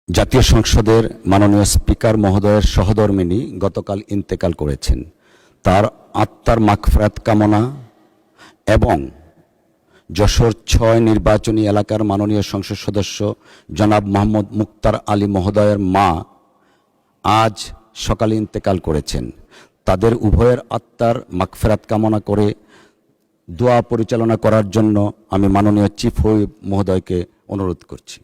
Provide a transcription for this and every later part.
জাতীয় সংসদের মাননীয় স্পিকার মহোদয়ের সহধর্মিণী গতকাল ইন্তেকাল করেছেন। তার আত্মার মাগফিরাত কামনা এবং যশোর ৬ নির্বাচনী এলাকার মাননীয় সংসদ সদস্য জনাব মোহাম্মদ মুক্তার আলী মহোদয়ের মা আজ সকালে ইন্তেকাল করেছেন। তাদের উভয়ের আত্মার মাগফিরাত কামনা করে দোয়া পরিচালনা করার জন্য আমি মাননীয় চিফ হুইপ মহোদয়কে অনুরোধ করছি।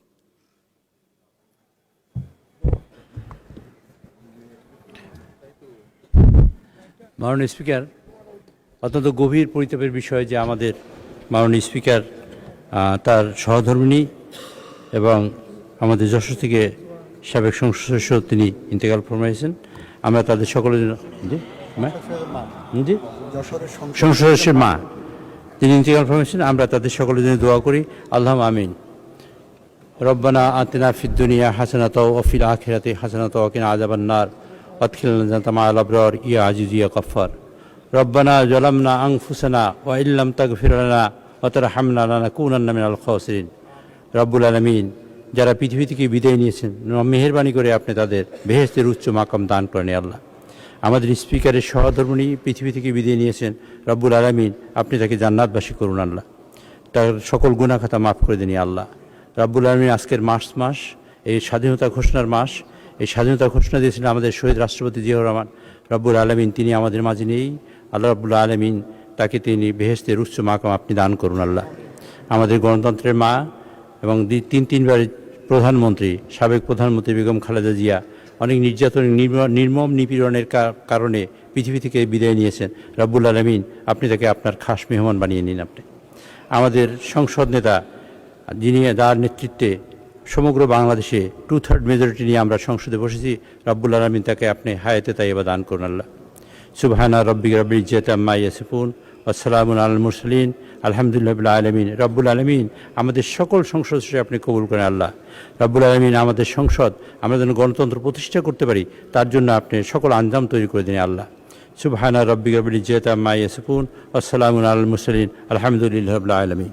মাননীয় স্পিকার, অত্যন্ত গভীর পরিতাপের বিষয় যে আমাদের মাননীয় স্পিকার তার সহধর্মিণী এবং আমাদের যশোর থেকে সাবেক সংসদ সদস্য তিনি ইন্তেকাল ফরমাইছেন। আমরা তাদের সকলের জন্য সংসদ সদস্যের মা তিনি ইন্তেকাল ফরমাইছেন, আমরা তাদের সকলের জন্য দোয়া করি। আল্লাহ আমিন। রব্বানা আতিনা ফিদ দুনিয়া হাসানাতাও ওয়া ফিল আখিরাতি হাসানাতাও ওয়া কিনা আযাবান নার ওয়াদখিলনা জান্নাতা মা'আল আবরার ইয়া আজিজ ইয়া গফফার। রব্বানা যালামনা আনফুসানা ওয়া ইল্লাম তাগফির লানা ওয়া তারহামনা লানাকুনান্না মিনাল খাসিরিন। রব্বুল আলামিন, যারা পৃথিবী থেকে বিদায় নিয়েছেন, মেহেরবানি করে আপনি তাদের বেহেশতের উচ্চ মাকাম দান করেন আল্লাহ। আমাদের স্পিকারের সহধর্মিণী পৃথিবী থেকে বিদায় নিয়েছেন, রব্বুল আলামিন আপনি তাকে জান্নাতবাসী করুন আল্লাহ। তার সকল গুনাহ খাতা মাফ করে দিন আল্লাহ। রব্বুল আলামিন, আজকের মাস এই স্বাধীনতা ঘোষণার মাস, এই স্বাধীনতা ঘোষণা দিয়েছিলেন আমাদের শহীদ রাষ্ট্রপতি জিয়াউর রহমান। রব্বুল আলামিন তিনি আমাদের মাঝে নেই, আল্লাহ রব্বুল আলামিন তাকে তিনি বেহেশতের উচ্চ মাকাম আপনি দান করুন আল্লাহ। আমাদের গণতন্ত্রের মা এবং তিনবার প্রধানমন্ত্রী, সাবেক প্রধানমন্ত্রী বেগম খালেদা জিয়া অনেক নির্যাতন নির্মম নিপীড়নের কারণে পৃথিবী থেকে বিদায় নিয়েছেন। রব্বুল আলামিন আপনি তাকে আপনার খাস মেহমান বানিয়ে নিন আপনি। আমাদের সংসদ নেতা যিনি, যার নেতৃত্বে সমগ্র বাংলাদেশে 2/3 মেজরিটি নিয়ে আমরা সংসদে বসেছি, রব্বুল আলামিন তাকে আপনি হায়াতে তাইয়্যিবা দান করুন আল্লাহ। সুবহানা রাব্বিকা রাব্বিল ইজ্জাতি আম্মা ইয়াসিফুন ওয়া সালামুন আলাল মুরসালিন আলহামদুলিল্লাহি রাব্বিল আলামিন। রব্বুল আলামিন আমাদের সকল সংসদ আপনি কবুল করেন আল্লাহ। রব্বুল আলামিন আমাদের সংসদ আমরা যেন গণতন্ত্র প্রতিষ্ঠা করতে পারি তার জন্য আপনি সকল আঞ্জাম তৈরি করে দিন আল্লাহ। সুবহানা রাব্বিকা রাব্বিল ইজ্জাতি আম্মা ইয়াসিফুন ওয়া সালামুন আলাল মুরসালিন আলহামদুলিল্লাহি রাব্বিল আলামিন।